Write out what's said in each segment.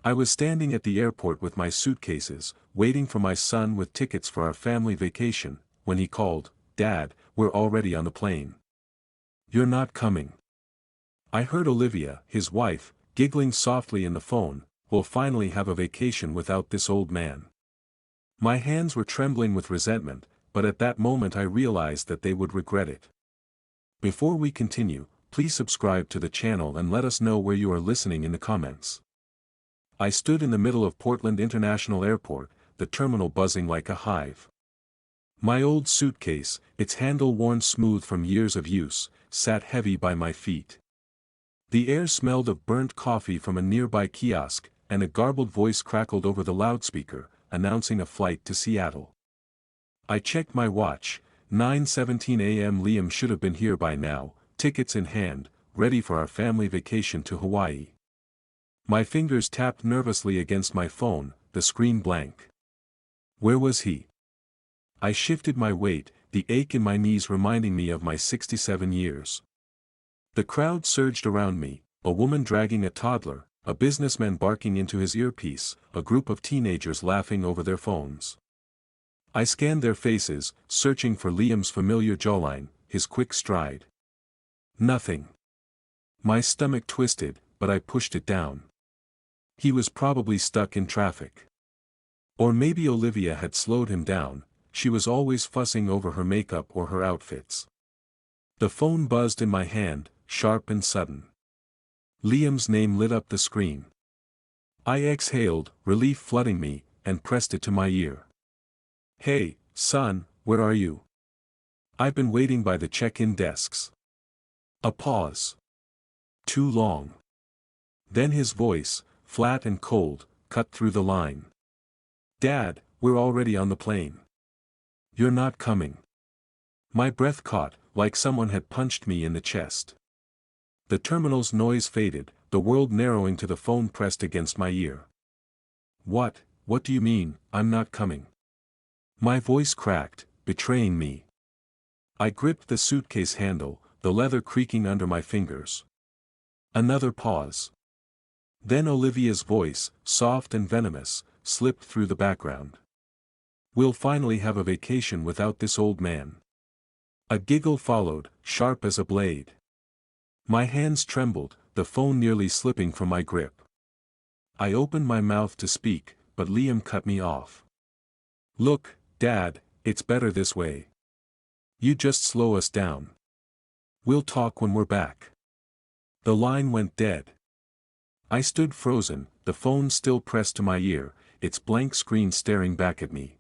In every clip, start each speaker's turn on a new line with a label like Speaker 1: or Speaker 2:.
Speaker 1: I was standing at the airport with my suitcases, waiting for my son with tickets for our family vacation, when he called, "Dad, we're already on the plane. You're not coming." I heard Olivia, his wife, giggling softly in the phone. "We'll finally have a vacation without this old man." My hands were trembling with resentment, but at that moment I realized that they would regret it. Before we continue, please subscribe to the channel and let us know where you are listening in the comments. I stood in the middle of Portland International Airport, the terminal buzzing like a hive. My old suitcase, its handle worn smooth from years of use, sat heavy by my feet. The air smelled of burnt coffee from a nearby kiosk, and a garbled voice crackled over the loudspeaker, announcing a flight to Seattle. I checked my watch. 9:17 a.m. Liam should have been here by now, tickets in hand, ready for our family vacation to Hawaii. My fingers tapped nervously against my phone, the screen blank. Where was he? I shifted my weight, the ache in my knees reminding me of my 67 years. The crowd surged around me, a woman dragging a toddler, a businessman barking into his earpiece, a group of teenagers laughing over their phones. I scanned their faces, searching for Liam's familiar jawline, his quick stride. Nothing. My stomach twisted, but I pushed it down. He was probably stuck in traffic. Or maybe Olivia had slowed him down. She was always fussing over her makeup or her outfits. The phone buzzed in my hand, sharp and sudden. Liam's name lit up the screen. I exhaled, relief flooding me, and pressed it to my ear. "Hey, son, where are you? I've been waiting by the check-in desks." A pause. Too long. Then his voice, flat and cold, cut through the line. "Dad, we're already on the plane. You're not coming." My breath caught, like someone had punched me in the chest. The terminal's noise faded, the world narrowing to the phone pressed against my ear. What do you mean, I'm not coming?" My voice cracked, betraying me. I gripped the suitcase handle, the leather creaking under my fingers. Another pause. Then Olivia's voice, soft and venomous, slipped through the background. "We'll finally have a vacation without this old man." A giggle followed, sharp as a blade. My hands trembled, the phone nearly slipping from my grip. I opened my mouth to speak, but Liam cut me off. "Look, Dad, it's better this way. You just slow us down. We'll talk when we're back." The line went dead. I stood frozen, the phone still pressed to my ear, its blank screen staring back at me.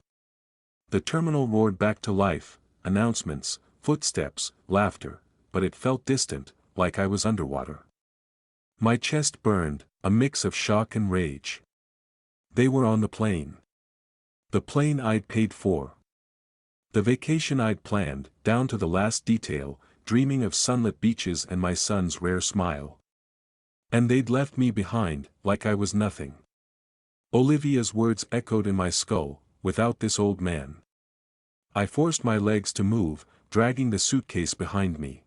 Speaker 1: The terminal roared back to life, announcements, footsteps, laughter, but it felt distant, like I was underwater. My chest burned, a mix of shock and rage. They were on the plane. The plane I'd paid for. The vacation I'd planned, down to the last detail, dreaming of sunlit beaches and my son's rare smile. And they'd left me behind, like I was nothing. Olivia's words echoed in my skull, "Without this old man." I forced my legs to move, dragging the suitcase behind me.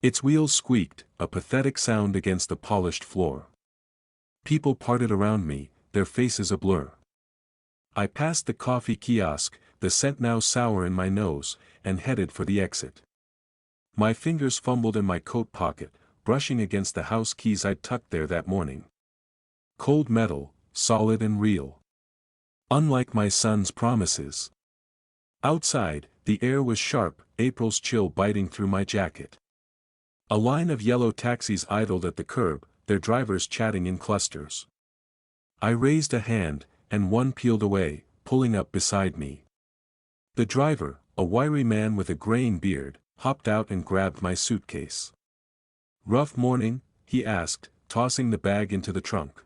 Speaker 1: Its wheels squeaked, a pathetic sound against the polished floor. People parted around me, their faces a blur. I passed the coffee kiosk, the scent now sour in my nose, and headed for the exit. My fingers fumbled in my coat pocket, brushing against the house keys I'd tucked there that morning. Cold metal, solid and real. Unlike my son's promises. Outside, the air was sharp, April's chill biting through my jacket. A line of yellow taxis idled at the curb, their drivers chatting in clusters. I raised a hand, and one peeled away, pulling up beside me. The driver, a wiry man with a graying beard, hopped out and grabbed my suitcase. "Rough morning?" he asked, tossing the bag into the trunk.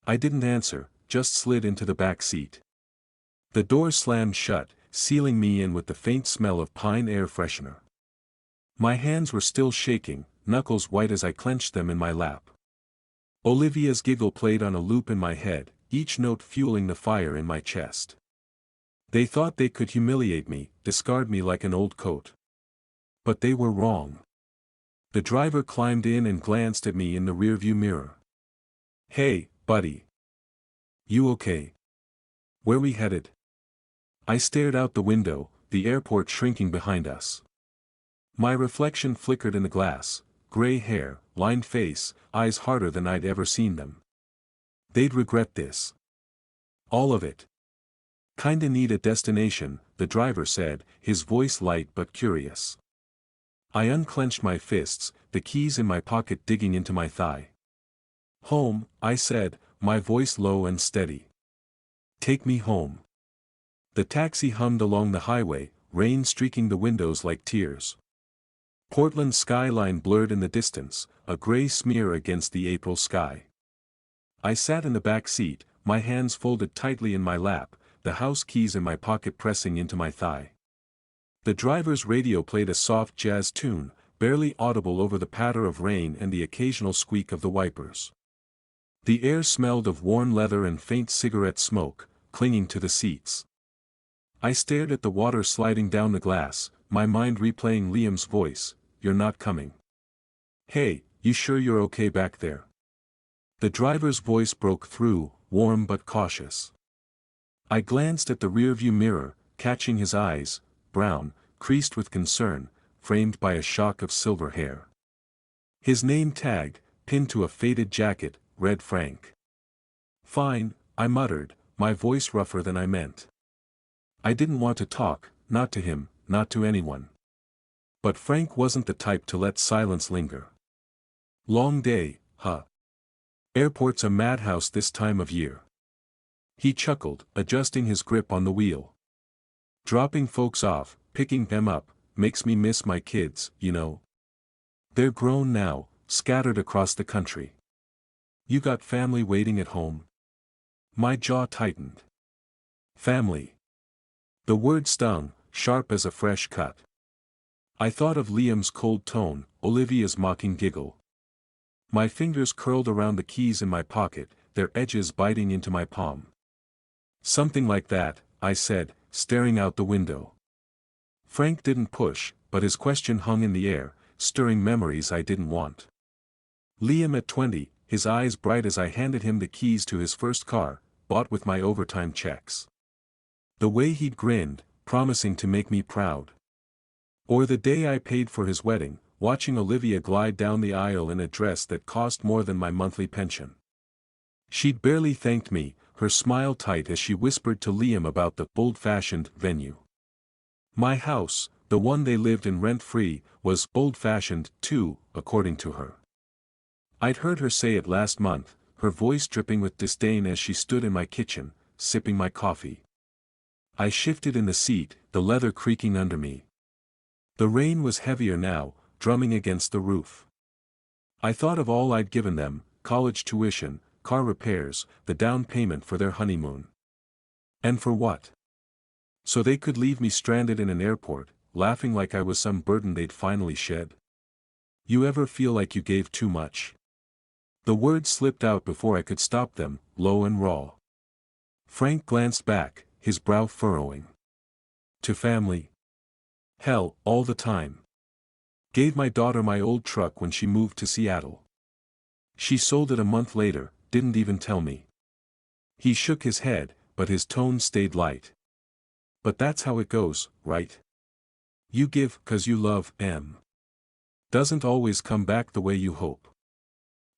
Speaker 1: I didn't answer, just slid into the back seat. The door slammed shut, sealing me in with the faint smell of pine air freshener. My hands were still shaking, knuckles white as I clenched them in my lap. Olivia's giggle played on a loop in my head, each note fueling the fire in my chest. They thought they could humiliate me, discard me like an old coat. But they were wrong. The driver climbed in and glanced at me in the rearview mirror. "Hey, Buddy. You okay? Where we headed? I stared out the window, the airport shrinking behind us. My reflection flickered in the glass, gray hair, lined face, eyes harder than I'd ever seen them. They'd regret this. All of it. Kinda need a destination, the driver said, his voice light but curious. I unclenched my fists, the keys in my pocket digging into my thigh. Home, I said, my voice low and steady. Take me home. The taxi hummed along the highway, rain streaking the windows like tears. Portland's skyline blurred in the distance, a gray smear against the April sky. I sat in the back seat, my hands folded tightly in my lap, the house keys in my pocket pressing into my thigh. The driver's radio played a soft jazz tune, barely audible over the patter of rain and the occasional squeak of the wipers. The air smelled of worn leather and faint cigarette smoke, clinging to the seats. I stared at the water sliding down the glass, my mind replaying Liam's voice, "You're not coming." "Hey, you sure you're okay back there?" The driver's voice broke through, warm but cautious. I glanced at the rearview mirror, catching his eyes, brown, creased with concern, framed by a shock of silver hair. His name tag, pinned to a faded jacket, read Frank. "Fine," I muttered, my voice rougher than I meant. I didn't want to talk, not to him, not to anyone. But Frank wasn't the type to let silence linger. "Long day, huh? Airport's a madhouse this time of year." He chuckled, adjusting his grip on the wheel. "Dropping folks off, picking them up, makes me miss my kids, you know. They're grown now, scattered across the country. You got family waiting at home?" My jaw tightened. Family. The word stung, sharp as a fresh cut. I thought of Liam's cold tone, Olivia's mocking giggle. My fingers curled around the keys in my pocket, their edges biting into my palm. "Something like that," I said, staring out the window. Frank didn't push, but his question hung in the air, stirring memories I didn't want. Liam at 20, his eyes bright as I handed him the keys to his first car, bought with my overtime checks. The way he'd grinned, promising to make me proud. Or the day I paid for his wedding, watching Olivia glide down the aisle in a dress that cost more than my monthly pension. She'd barely thanked me, her smile tight as she whispered to Liam about the old-fashioned venue. My house, the one they lived in rent-free, was old-fashioned, too, according to her. I'd heard her say it last month, her voice dripping with disdain as she stood in my kitchen, sipping my coffee. I shifted in the seat, the leather creaking under me. The rain was heavier now, drumming against the roof. I thought of all I'd given them, college tuition, car repairs, the down payment for their honeymoon. And for what? So they could leave me stranded in an airport, laughing like I was some burden they'd finally shed. You ever feel like you gave too much? The words slipped out before I could stop them, low and raw. Frank glanced back, his brow furrowing. To family? Hell, all the time. Gave my daughter my old truck when she moved to Seattle. She sold it a month later, didn't even tell me. He shook his head, but his tone stayed light. But that's how it goes, right? You give 'cause you love, doesn't always come back the way you hope.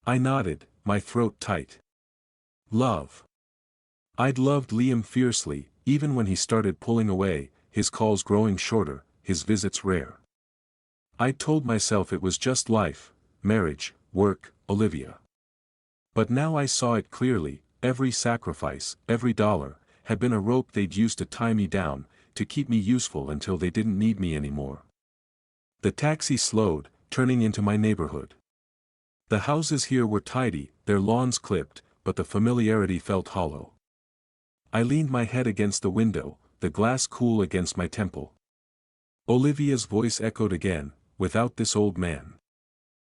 Speaker 1: I nodded, my throat tight. Love. I'd loved Liam fiercely, even when he started pulling away, his calls growing shorter, his visits rare. I'd told myself it was just life, marriage, work, Olivia. But now I saw it clearly, every sacrifice, every dollar, had been a rope they'd used to tie me down, to keep me useful until they didn't need me anymore. The taxi slowed, turning into my neighborhood. The houses here were tidy, their lawns clipped, but the familiarity felt hollow. I leaned my head against the window, the glass cool against my temple. Olivia's voice echoed again, "Without this old man."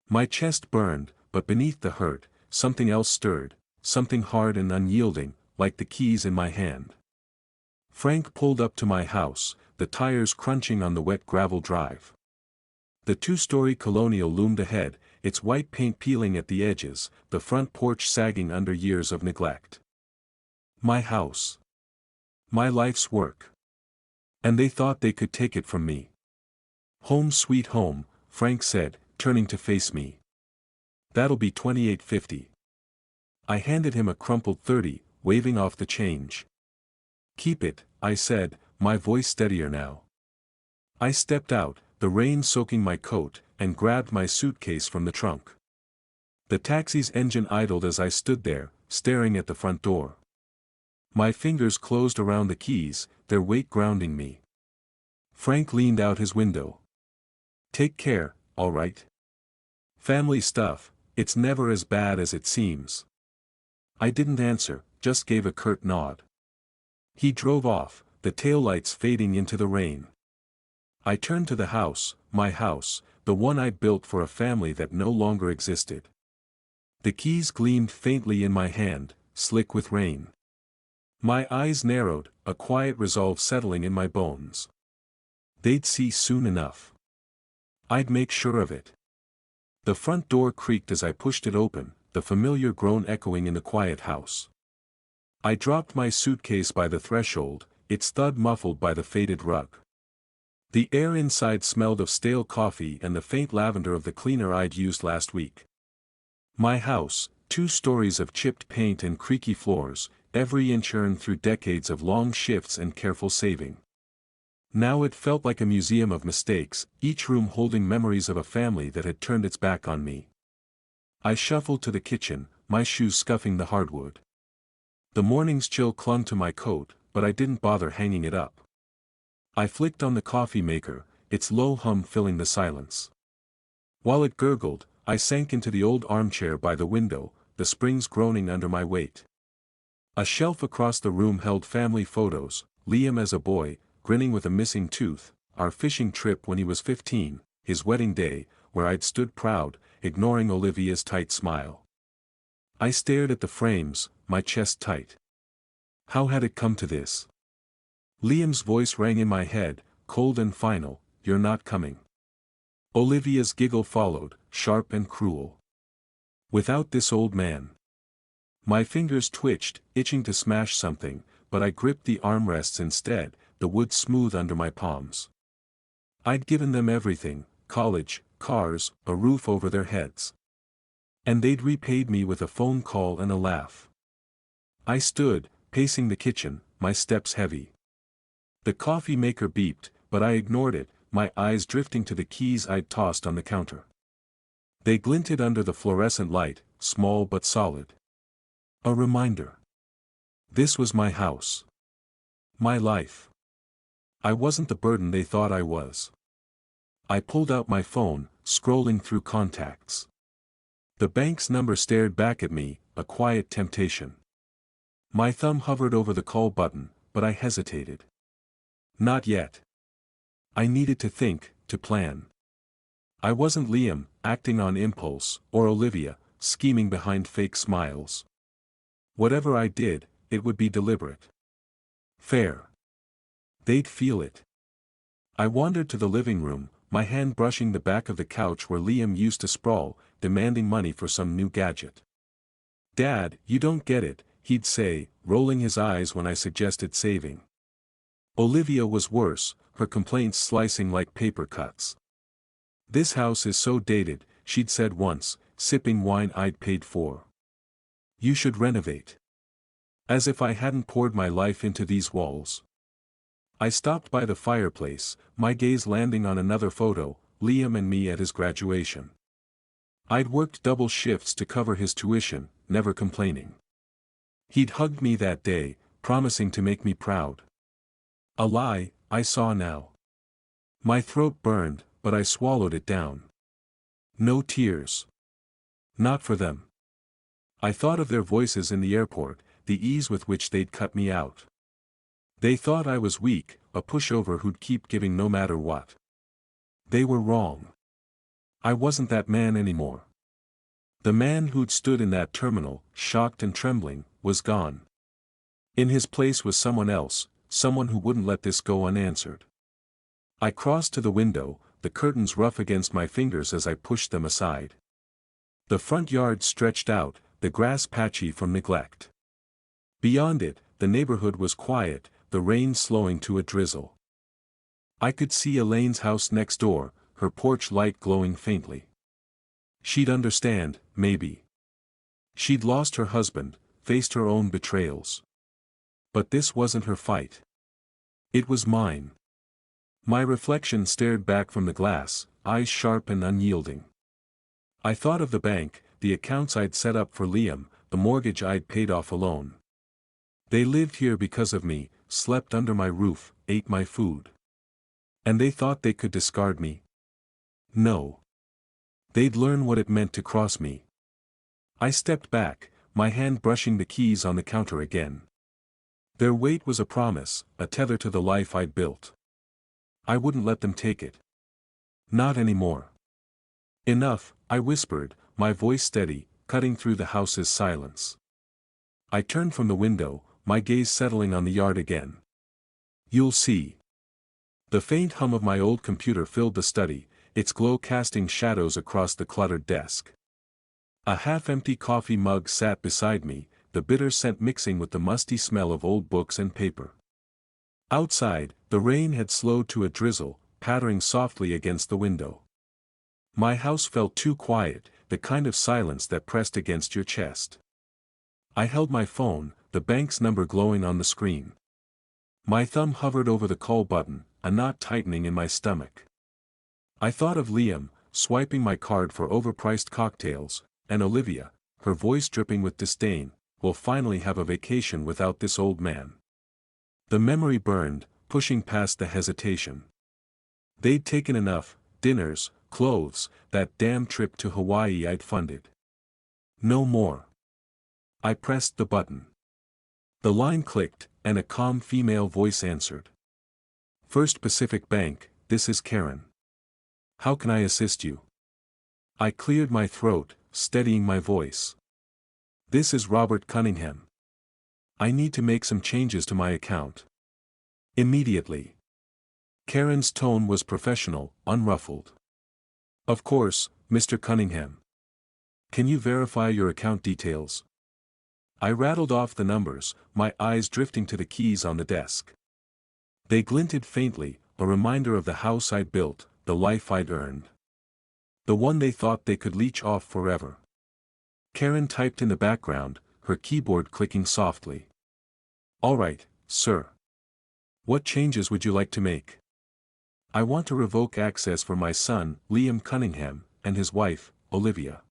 Speaker 1: My chest burned, but beneath the hurt, something else stirred, something hard and unyielding, like the keys in my hand. Frank pulled up to my house, the tires crunching on the wet gravel drive. The two-story colonial loomed ahead, its white paint peeling at the edges, the front porch sagging under years of neglect. My house. My life's work. And they thought they could take it from me. Home sweet home, Frank said, turning to face me. That'll be $28.50. I handed him a crumpled 30, waving off the change. Keep it, I said, my voice steadier now. I stepped out, the rain soaking my coat, and grabbed my suitcase from the trunk. The taxi's engine idled as I stood there, staring at the front door. My fingers closed around the keys, their weight grounding me. Frank leaned out his window. Take care, all right? Family stuff, it's never as bad as it seems. I didn't answer, just gave a curt nod. He drove off, the taillights fading into the rain. I turned to the house, my house, the one I'd built for a family that no longer existed. The keys gleamed faintly in my hand, slick with rain. My eyes narrowed, a quiet resolve settling in my bones. They'd see soon enough. I'd make sure of it. The front door creaked as I pushed it open, the familiar groan echoing in the quiet house. I dropped my suitcase by the threshold, its thud muffled by the faded rug. The air inside smelled of stale coffee and the faint lavender of the cleaner I'd used last week. My house, 2 stories of chipped paint and creaky floors, every inch earned through decades of long shifts and careful saving. Now it felt like a museum of mistakes, each room holding memories of a family that had turned its back on me. I shuffled to the kitchen, my shoes scuffing the hardwood. The morning's chill clung to my coat, but I didn't bother hanging it up. I flicked on the coffee maker, its low hum filling the silence. While it gurgled, I sank into the old armchair by the window, the springs groaning under my weight. A shelf across the room held family photos, Liam as a boy, grinning with a missing tooth, our fishing trip when he was 15, his wedding day, where I'd stood proud, ignoring Olivia's tight smile. I stared at the frames, my chest tight. How had it come to this? Liam's voice rang in my head, cold and final, "You're not coming." Olivia's giggle followed, sharp and cruel. Without this old man. My fingers twitched, itching to smash something, but I gripped the armrests instead, the wood smooth under my palms. I'd given them everything, college, cars, a roof over their heads. And they'd repaid me with a phone call and a laugh. I stood, pacing the kitchen, my steps heavy. The coffee maker beeped, but I ignored it, my eyes drifting to the keys I'd tossed on the counter. They glinted under the fluorescent light, small but solid. A reminder. This was my house. My life. I wasn't the burden they thought I was. I pulled out my phone, scrolling through contacts. The bank's number stared back at me, a quiet temptation. My thumb hovered over the call button, but I hesitated. Not yet. I needed to think, to plan. I wasn't Liam, acting on impulse, or Olivia, scheming behind fake smiles. Whatever I did, it would be deliberate. Fair. They'd feel it. I wandered to the living room, my hand brushing the back of the couch where Liam used to sprawl, demanding money for some new gadget. "Dad, you don't get it," he'd say, rolling his eyes when I suggested saving. Olivia was worse, her complaints slicing like paper cuts. "This house is so dated," she'd said once, sipping wine I'd paid for. "You should renovate." As if I hadn't poured my life into these walls. I stopped by the fireplace, my gaze landing on another photo, Liam and me at his graduation. I'd worked double shifts to cover his tuition, never complaining. He'd hugged me that day, promising to make me proud. A lie, I saw now. My throat burned, but I swallowed it down. No tears. Not for them. I thought of their voices in the airport, the ease with which they'd cut me out. They thought I was weak, a pushover who'd keep giving no matter what. They were wrong. I wasn't that man anymore. The man who'd stood in that terminal, shocked and trembling, was gone. In his place was someone else, someone who wouldn't let this go unanswered. I crossed to the window, the curtains rough against my fingers as I pushed them aside. The front yard stretched out, the grass patchy from neglect. Beyond it, the neighborhood was quiet, the rain slowing to a drizzle. I could see Elaine's house next door, her porch light glowing faintly. She'd understand, maybe. She'd lost her husband, faced her own betrayals. But this wasn't her fight. It was mine. My reflection stared back from the glass, eyes sharp and unyielding. I thought of the bank, the accounts I'd set up for Liam, the mortgage I'd paid off alone. They lived here because of me, slept under my roof, ate my food. And they thought they could discard me? No. They'd learn what it meant to cross me. I stepped back, my hand brushing the keys on the counter again. Their weight was a promise, a tether to the life I'd built. I wouldn't let them take it. Not anymore. Enough, I whispered, my voice steady, cutting through the house's silence. I turned from the window, my gaze settling on the yard again. You'll see. The faint hum of my old computer filled the study, its glow casting shadows across the cluttered desk. A half-empty coffee mug sat beside me, the bitter scent mixing with the musty smell of old books and paper. Outside, the rain had slowed to a drizzle, pattering softly against the window. My house felt too quiet, the kind of silence that pressed against your chest. I held my phone, the bank's number glowing on the screen. My thumb hovered over the call button, a knot tightening in my stomach. I thought of Liam, swiping my card for overpriced cocktails, and Olivia, her voice dripping with disdain, will finally have a vacation without this old man. The memory burned, pushing past the hesitation. They'd taken enough, dinners, clothes, that damn trip to Hawaii I'd funded. No more. I pressed the button. The line clicked, and a calm female voice answered. First Pacific Bank, this is Karen. How can I assist you? I cleared my throat, steadying my voice. This is Robert Cunningham. I need to make some changes to my account. Immediately. Karen's tone was professional, unruffled. Of course, Mr. Cunningham. Can you verify your account details? I rattled off the numbers, my eyes drifting to the keys on the desk. They glinted faintly, a reminder of the house I'd built, the life I'd earned. The one they thought they could leech off forever. Karen typed in the background, her keyboard clicking softly. All right, sir. What changes would you like to make? I want to revoke access for my son, Liam Cunningham, and his wife, Olivia.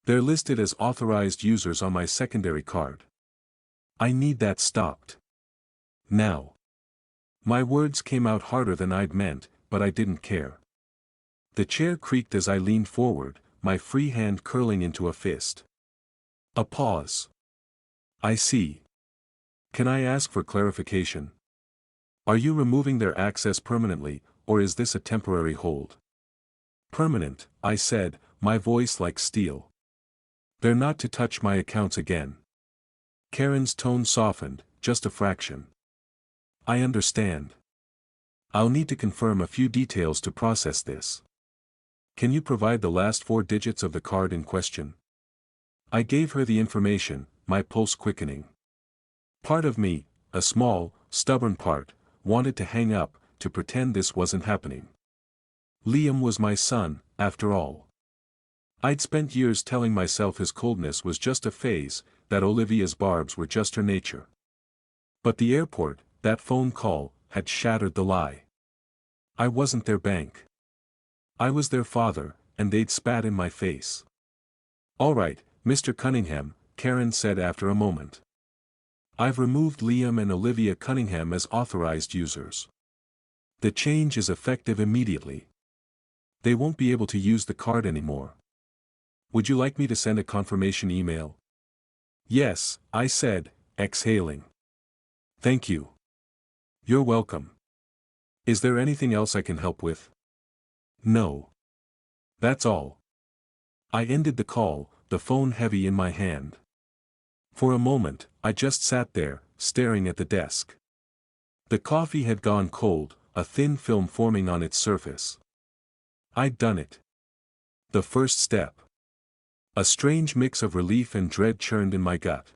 Speaker 1: They're listed as authorized users on my secondary card. I need that stopped. Now. My words came out harder than I'd meant, but I didn't care. The chair creaked as I leaned forward, my free hand curling into a fist. A pause. I see. Can I ask for clarification? Are you removing their access permanently, or is this a temporary hold? Permanent, I said, my voice like steel. They're not to touch my accounts again. Karen's tone softened, just a fraction. I understand. I'll need to confirm a few details to process this. Can you provide the last 4 digits of the card in question? I gave her the information, my pulse quickening. Part of me, a small, stubborn part, wanted to hang up, to pretend this wasn't happening. Liam was my son, after all. I'd spent years telling myself his coldness was just a phase, that Olivia's barbs were just her nature. But the airport, that phone call, had shattered the lie. I wasn't their bank. I was their father, and they'd spat in my face. All right, Mr. Cunningham, Karen said after a moment. I've removed Liam and Olivia Cunningham as authorized users. The change is effective immediately. They won't be able to use the card anymore. Would you like me to send a confirmation email? Yes, I said, exhaling. Thank you. You're welcome. Is there anything else I can help with? No. That's all. I ended the call, the phone heavy in my hand. For a moment, I just sat there, staring at the desk. The coffee had gone cold, a thin film forming on its surface. I'd done it. The first step. A strange mix of relief and dread churned in my gut.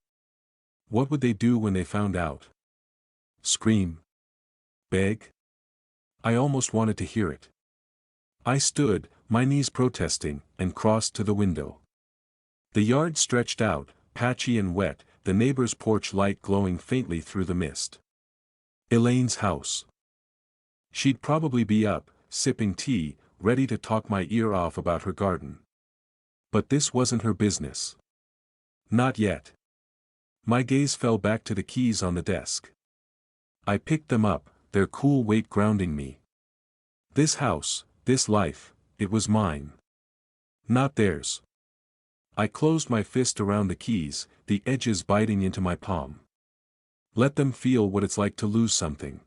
Speaker 1: What would they do when they found out? Scream? Beg? I almost wanted to hear it. I stood, my knees protesting, and crossed to the window. The yard stretched out, patchy and wet, the neighbor's porch light glowing faintly through the mist. Elaine's house. She'd probably be up, sipping tea, ready to talk my ear off about her garden. But this wasn't her business. Not yet. My gaze fell back to the keys on the desk. I picked them up, their cool weight grounding me. This house, this life, it was mine. Not theirs. I closed my fist around the keys, the edges biting into my palm. Let them feel what it's like to lose something.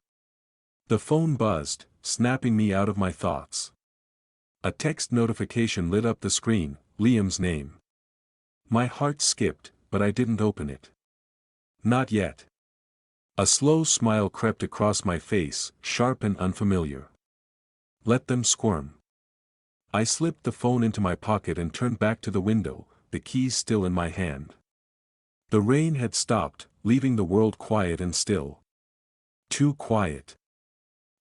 Speaker 1: The phone buzzed, snapping me out of my thoughts. A text notification lit up the screen, Liam's name. My heart skipped, but I didn't open it. Not yet. A slow smile crept across my face, sharp and unfamiliar. Let them squirm. I slipped the phone into my pocket and turned back to the window, the keys still in my hand. The rain had stopped, leaving the world quiet and still. Too quiet.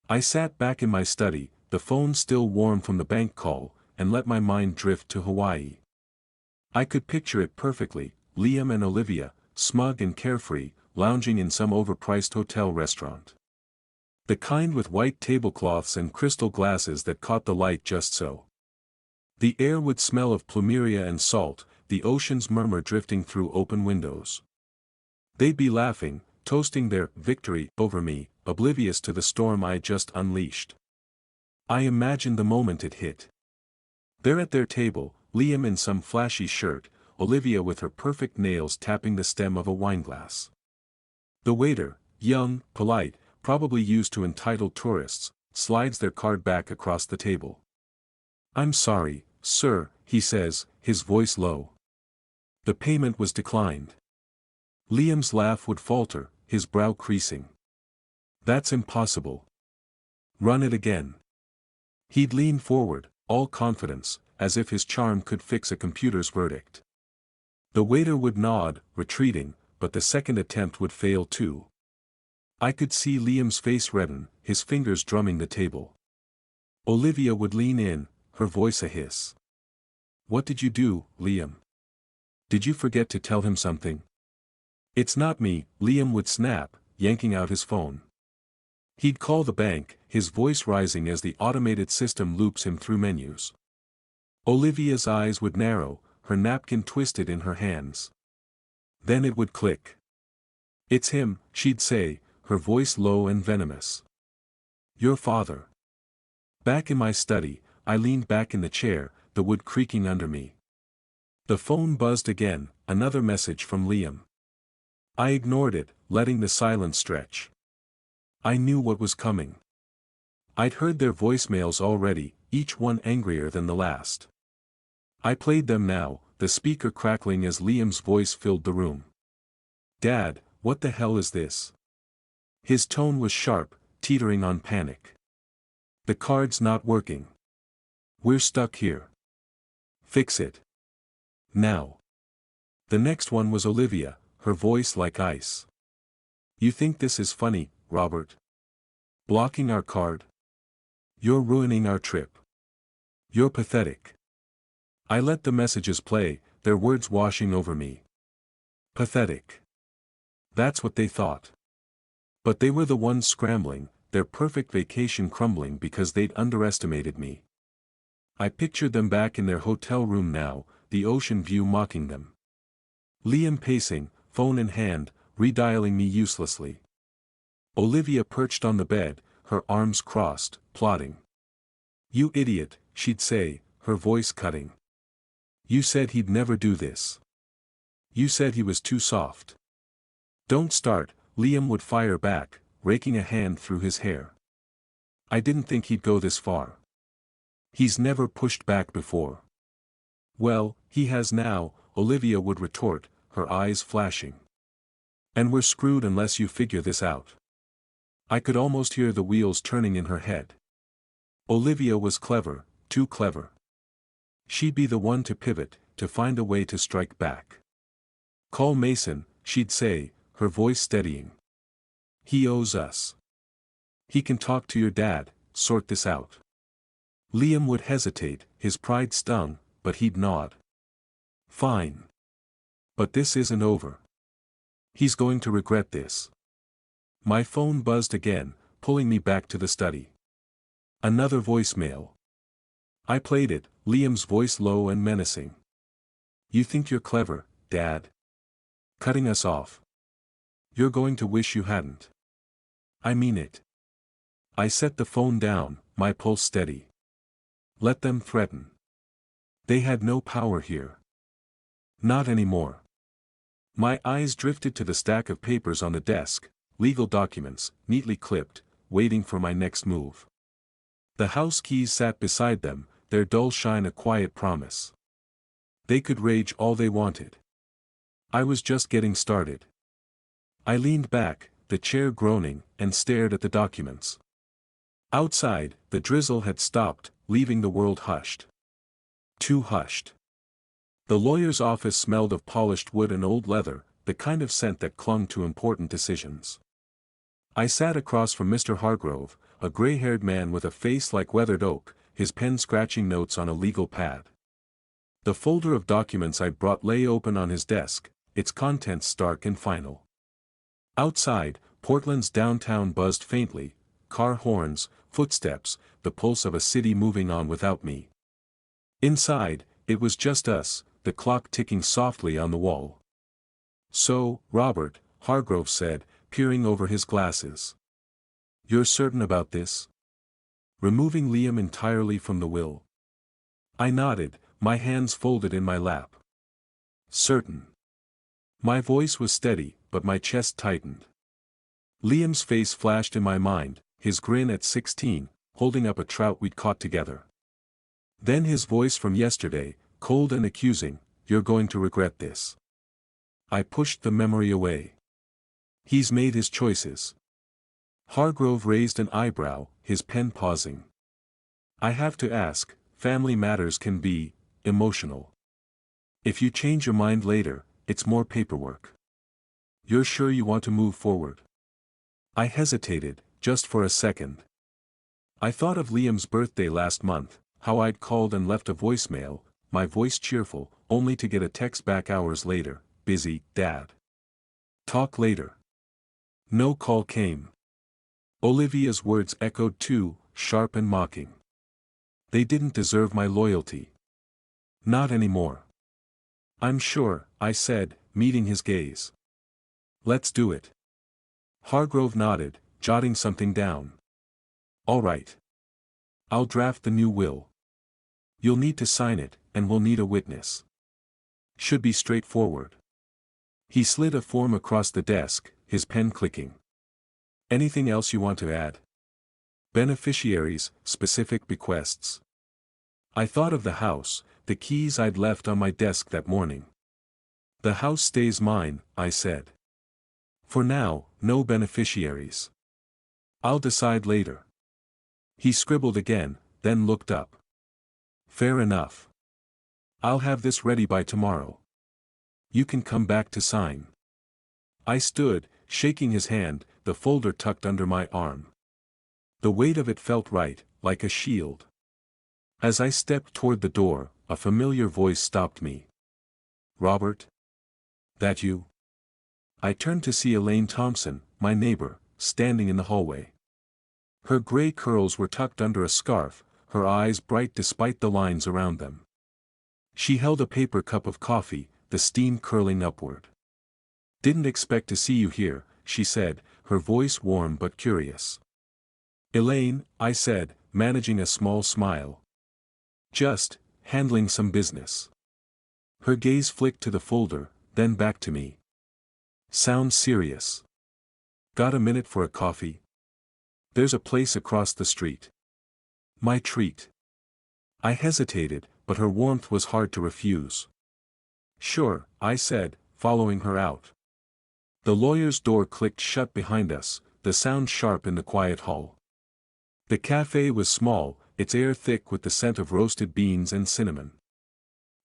Speaker 1: I sat back in my study, the phone still warm from the bank call, and let my mind drift to Hawaii. I could picture it perfectly, Liam and Olivia, smug and carefree, lounging in some overpriced hotel restaurant. The kind with white tablecloths and crystal glasses that caught the light just so. The air would smell of plumeria and salt, the ocean's murmur drifting through open windows. They'd be laughing, toasting their victory over me, oblivious to the storm I just unleashed. I imagined the moment it hit. There at their table, Liam in some flashy shirt, Olivia with her perfect nails tapping the stem of a wineglass. The waiter, young, polite, probably used to entitled tourists, slides their card back across the table. "I'm sorry, sir," he says, his voice low. The payment was declined. Liam's laugh would falter, his brow creasing. "That's impossible. Run it again." He'd lean forward, all confidence, as if his charm could fix a computer's verdict. The waiter would nod, retreating, but the second attempt would fail too. I could see Liam's face redden, his fingers drumming the table. Olivia would lean in, her voice a hiss. "What did you do, Liam? Did you forget to tell him something?" "It's not me," Liam would snap, yanking out his phone. He'd call the bank, his voice rising as the automated system loops him through menus. Olivia's eyes would narrow, her napkin twisted in her hands. Then it would click. "It's him," she'd say, her voice low and venomous. "Your father." Back in my study, I leaned back in the chair, the wood creaking under me. The phone buzzed again, another message from Liam. I ignored it, letting the silence stretch. I knew what was coming. I'd heard their voicemails already, each one angrier than the last. I played them now, the speaker crackling as Liam's voice filled the room. "Dad, what the hell is this?" His tone was sharp, teetering on panic. "The card's not working. We're stuck here. Fix it. Now." The next one was Olivia, her voice like ice. "You think this is funny, Robert? Blocking our card? You're ruining our trip. You're pathetic." I let the messages play, their words washing over me. Pathetic. That's what they thought. But they were the ones scrambling, their perfect vacation crumbling because they'd underestimated me. I pictured them back in their hotel room now, the ocean view mocking them. Liam pacing, phone in hand, redialing me uselessly. Olivia perched on the bed, her arms crossed, plotting. "You idiot," she'd say, her voice cutting. "You said he'd never do this. You said he was too soft." "Don't start," Liam would fire back, raking a hand through his hair. "I didn't think he'd go this far. He's never pushed back before." "Well, he has now," Olivia would retort, her eyes flashing. "And we're screwed unless you figure this out." I could almost hear the wheels turning in her head. Olivia was clever, too clever. She'd be the one to pivot, to find a way to strike back. "Call Mason," she'd say, her voice steadying. "He owes us. He can talk to your dad, sort this out." Liam would hesitate, his pride stung, but he'd nod. "Fine. But this isn't over. He's going to regret this." My phone buzzed again, pulling me back to the study. Another voicemail. I played it, Liam's voice low and menacing. "You think you're clever, Dad? Cutting us off. You're going to wish you hadn't. I mean it." I set the phone down, my pulse steady. Let them threaten. They had no power here. Not anymore. My eyes drifted to the stack of papers on the desk, legal documents, neatly clipped, waiting for my next move. The house keys sat beside them, their dull shine a quiet promise. They could rage all they wanted. I was just getting started. I leaned back, the chair groaning, and stared at the documents. Outside, the drizzle had stopped, leaving the world hushed. Too hushed. The lawyer's office smelled of polished wood and old leather, the kind of scent that clung to important decisions. I sat across from Mr. Hargrove, a gray-haired man with a face like weathered oak, his pen scratching notes on a legal pad. The folder of documents I'd brought lay open on his desk, its contents stark and final. Outside, Portland's downtown buzzed faintly, car horns, footsteps, the pulse of a city moving on without me. Inside, it was just us, the clock ticking softly on the wall. "So, Robert," Hargrove said, peering over his glasses. "You're certain about this? Removing Liam entirely from the will?" I nodded, my hands folded in my lap. "Certain." My voice was steady, but my chest tightened. Liam's face flashed in my mind, his grin at 16, holding up a trout we'd caught together. Then his voice from yesterday, cold and accusing, "You're going to regret this." I pushed the memory away. He's made his choices. Hargrove raised an eyebrow, his pen pausing. "I have to ask, family matters can be emotional. If you change your mind later, it's more paperwork. You're sure you want to move forward?" I hesitated, just for a second. I thought of Liam's birthday last month, how I'd called and left a voicemail, my voice cheerful, only to get a text back hours later, "Busy, Dad. Talk later." No call came. Olivia's words echoed too, sharp and mocking. They didn't deserve my loyalty. Not anymore. "I'm sure," I said, meeting his gaze. "Let's do it." Hargrove nodded, jotting something down. "All right. I'll draft the new will. You'll need to sign it, and we'll need a witness. Should be straightforward." He slid a form across the desk, his pen clicking. "Anything else you want to add?" "Beneficiaries, specific bequests." I thought of the house, the keys I'd left on my desk that morning. "The house stays mine," I said. "For now, no beneficiaries. I'll decide later." He scribbled again, then looked up. "Fair enough. I'll have this ready by tomorrow. You can come back to sign." I stood, shaking his hand, the folder tucked under my arm. The weight of it felt right, like a shield. As I stepped toward the door, a familiar voice stopped me. "Robert? That you?" I turned to see Elaine Thompson, my neighbor, standing in the hallway. Her gray curls were tucked under a scarf, her eyes bright despite the lines around them. She held a paper cup of coffee, the steam curling upward. "Didn't expect to see you here," she said, her voice warm but curious. "Elaine," I said, managing a small smile. "Just handling some business." Her gaze flicked to the folder, then back to me. "Sounds serious. Got a minute for a coffee? There's a place across the street." My treat. I hesitated, but her warmth was hard to refuse. "Sure," I said, following her out. The lawyer's door clicked shut behind us, the sound sharp in the quiet hall. The cafe was small, its air thick with the scent of roasted beans and cinnamon.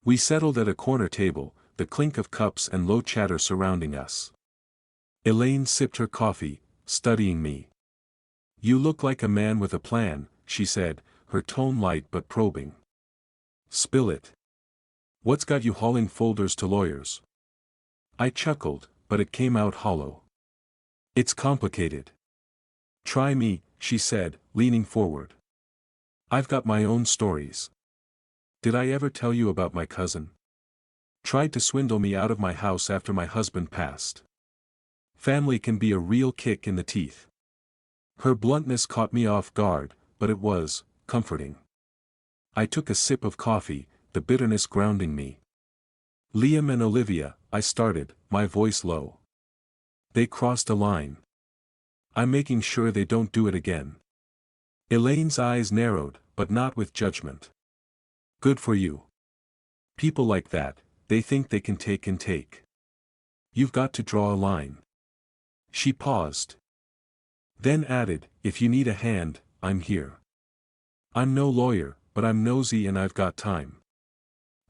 Speaker 1: We settled at a corner table, the clink of cups and low chatter surrounding us. Elaine sipped her coffee, studying me. "You look like a man with a plan," she said, her tone light but probing. "Spill it. What's got you hauling folders to lawyers?" I chuckled, but it came out hollow. "It's complicated. Try me," she said, leaning forward. "I've got my own stories. Did I ever tell you about my cousin? Tried to swindle me out of my house after my husband passed. Family can be a real kick in the teeth." Her bluntness caught me off guard, but it was comforting. I took a sip of coffee, the bitterness grounding me. "Liam and Olivia," I started, my voice low. "They crossed a line. I'm making sure they don't do it again." Elaine's eyes narrowed, but not with judgment. "Good for you. People like that, they think they can take and take. You've got to draw a line." She paused. Then added, "If you need a hand, I'm here. I'm no lawyer, but I'm nosy and I've got time."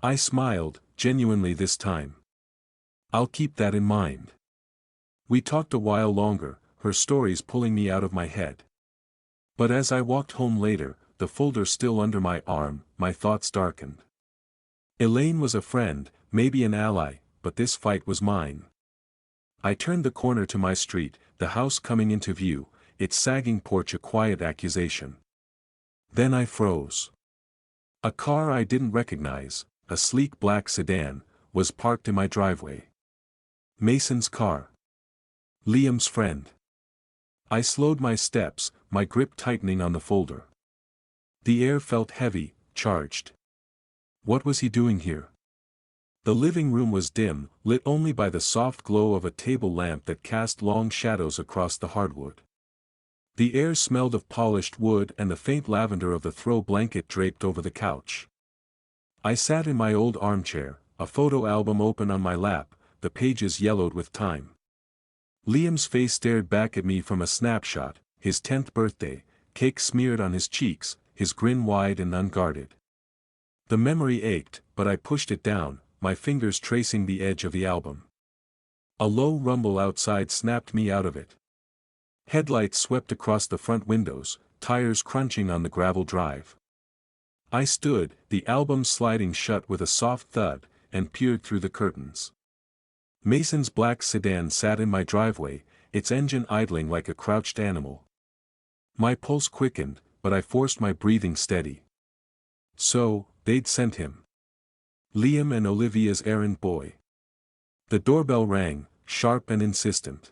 Speaker 1: I smiled, genuinely this time. "I'll keep that in mind." We talked a while longer, her stories pulling me out of my head. But as I walked home later, the folder still under my arm, my thoughts darkened. Elaine was a friend, maybe an ally, but this fight was mine. I turned the corner to my street, the house coming into view, its sagging porch a quiet accusation. Then I froze. A car I didn't recognize, a sleek black sedan, was parked in my driveway. Mason's car. Liam's friend. I slowed my steps, my grip tightening on the folder. The air felt heavy, charged. What was he doing here? The living room was dim, lit only by the soft glow of a table lamp that cast long shadows across the hardwood. The air smelled of polished wood and the faint lavender of the throw blanket draped over the couch. I sat in my old armchair, a photo album open on my lap, the pages yellowed with time. Liam's face stared back at me from a snapshot, his 10th birthday, cake smeared on his cheeks, his grin wide and unguarded. The memory ached, but I pushed it down, my fingers tracing the edge of the album. A low rumble outside snapped me out of it. Headlights swept across the front windows, tires crunching on the gravel drive. I stood, the album sliding shut with a soft thud, and peered through the curtains. Mason's black sedan sat in my driveway, its engine idling like a crouched animal. My pulse quickened, but I forced my breathing steady. So, they'd sent him. Liam and Olivia's errand boy. The doorbell rang, sharp and insistent.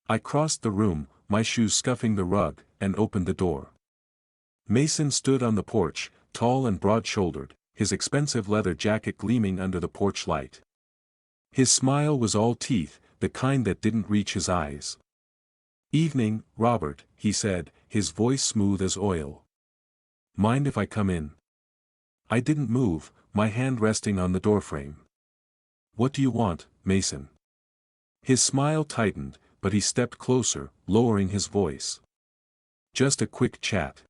Speaker 1: I crossed the room, my shoes scuffing the rug, and opened the door. Mason stood on the porch, tall and broad-shouldered, his expensive leather jacket gleaming under the porch light. His smile was all teeth, the kind that didn't reach his eyes. "Evening, Robert," he said, his voice smooth as oil. "Mind if I come in?" I didn't move, my hand resting on the doorframe. "What do you want, Mason?" His smile tightened, but he stepped closer, lowering his voice. "Just a quick chat.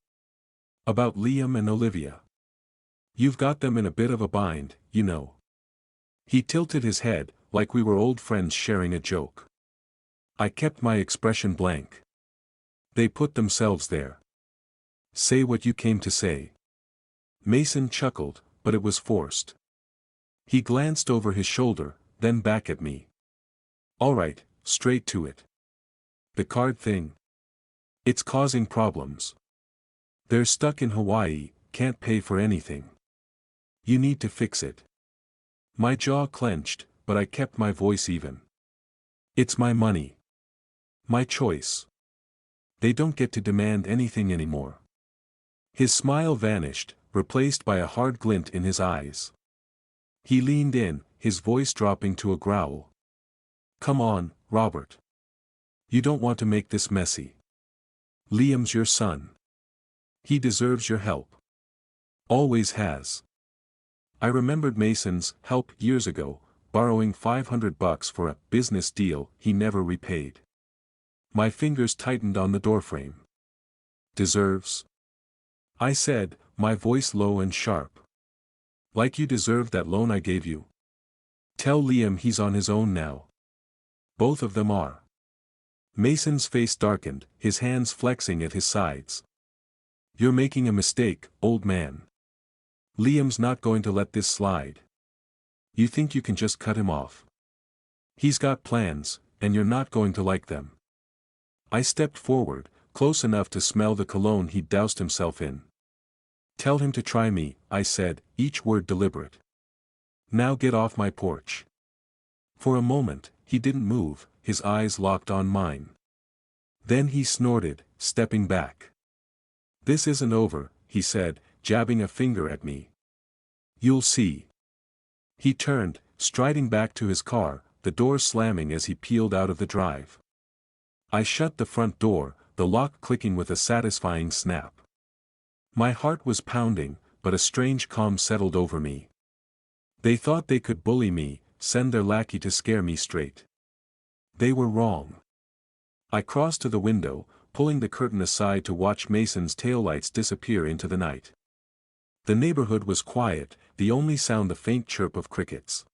Speaker 1: About Liam and Olivia. You've got them in a bit of a bind, you know." He tilted his head, like we were old friends sharing a joke. I kept my expression blank. "They put themselves there. Say what you came to say." Mason chuckled, but it was forced. He glanced over his shoulder, then back at me. "All right, straight to it. The card thing. It's causing problems. They're stuck in Hawaii, can't pay for anything. You need to fix it." My jaw clenched, but I kept my voice even. "It's my money. My choice. They don't get to demand anything anymore." His smile vanished, replaced by a hard glint in his eyes. He leaned in, his voice dropping to a growl. "Come on, Robert. You don't want to make this messy. Liam's your son. He deserves your help. Always has." I remembered Mason's help years ago, borrowing $500 for a business deal he never repaid. My fingers tightened on the doorframe. "Deserves?" I said, my voice low and sharp. Like you deserved that loan I gave you. Tell Liam he's on his own now. Both of them are. Mason's face darkened, his hands flexing at his sides. You're making a mistake, old man. Liam's not going to let this slide. You think you can just cut him off? He's got plans, and you're not going to like them. I stepped forward, close enough to smell the cologne he'd doused himself in. Tell him to try me, I said, each word deliberate. Now get off my porch. For a moment, he didn't move, his eyes locked on mine. Then he snorted, stepping back. This isn't over, he said, jabbing a finger at me. You'll see. He turned, striding back to his car, the door slamming as he peeled out of the drive. I shut the front door, the lock clicking with a satisfying snap. My heart was pounding, but a strange calm settled over me. They thought they could bully me, send their lackey to scare me straight. They were wrong. I crossed to the window, pulling the curtain aside to watch Mason's taillights disappear into the night. The neighborhood was quiet, the only sound the faint chirp of crickets.